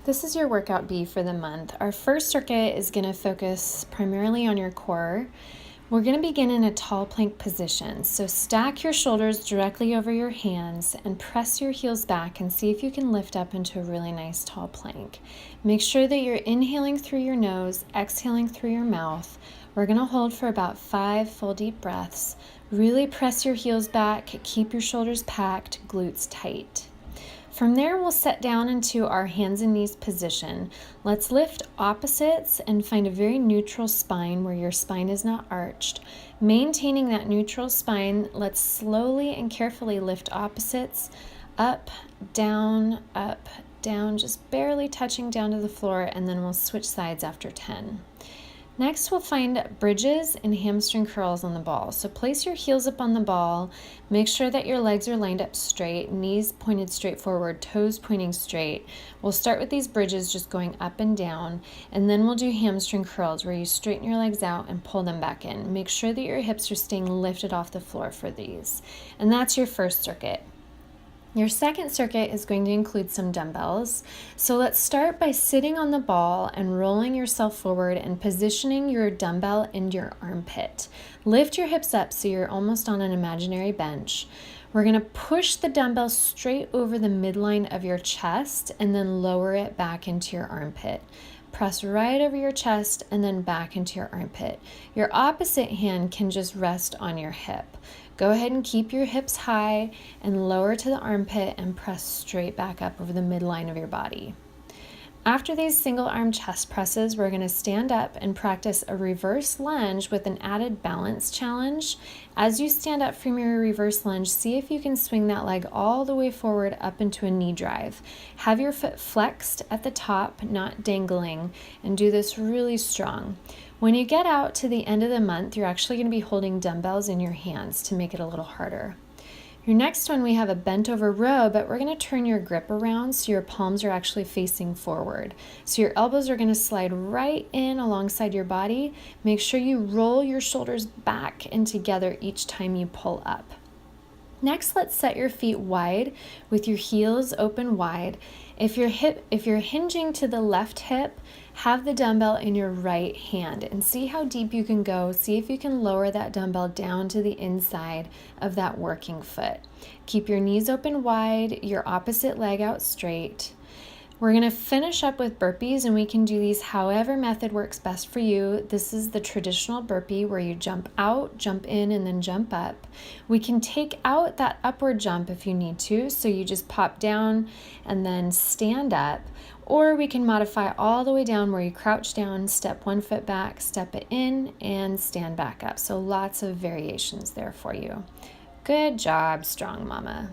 This is your workout B for the month. Our first circuit is going to focus primarily on your core. We're going to begin in a tall plank position. So stack your shoulders directly over your hands and press your heels back and see if you can lift up into a really nice tall plank. Make sure that you're inhaling through your nose, exhaling through your mouth. We're going to hold for about 5 full deep breaths. Really press your heels back, keep your shoulders packed, glutes tight. From there, we'll set down into our hands and knees position. Let's lift opposites and find a very neutral spine where your spine is not arched. Maintaining that neutral spine, let's slowly and carefully lift opposites up, down, just barely touching down to the floor, and then we'll switch sides after 10. Next, we'll find bridges and hamstring curls on the ball. So place your heels up on the ball. Make sure that your legs are lined up straight, knees pointed straight forward, toes pointing straight. We'll start with these bridges just going up and down, and then we'll do hamstring curls where you straighten your legs out and pull them back in. Make sure that your hips are staying lifted off the floor for these. And that's your first circuit. Your second circuit is going to include some dumbbells. So let's start by sitting on the ball and rolling yourself forward and positioning your dumbbell into your armpit. Lift your hips up so you're almost on an imaginary bench. We're going to push the dumbbell straight over the midline of your chest and then lower it back into your armpit. Press right over your chest and then back into your armpit. Your opposite hand can just rest on your hip. Go ahead and keep your hips high and lower to the armpit and press straight back up over the midline of your body. After these single arm chest presses, we're going to stand up and practice a reverse lunge with an added balance challenge. As you stand up from your reverse lunge, see if you can swing that leg all the way forward up into a knee drive. Have your foot flexed at the top, not dangling, and do this really strong. When you get out to the end of the month, you're actually going to be holding dumbbells in your hands to make it a little harder. Your next one, we have a bent over row, but we're going to turn your grip around so your palms are actually facing forward. So your elbows are going to slide right in alongside your body. Make sure you roll your shoulders back and together each time you pull up. Next, let's set your feet wide with your heels open wide. If you're hinging to the left hip, have the dumbbell in your right hand and see how deep you can go. See if you can lower that dumbbell down to the inside of that working foot. Keep your knees open wide, your opposite leg out straight. We're going to finish up with burpees, and we can do these however method works best for you. This is the traditional burpee where you jump out, jump in, and then jump up. We can take out that upward jump if you need to, so you just pop down and then stand up. Or we can modify all the way down where you crouch down, step one foot back, step it in, and stand back up. So lots of variations there for you. Good job, strong mama.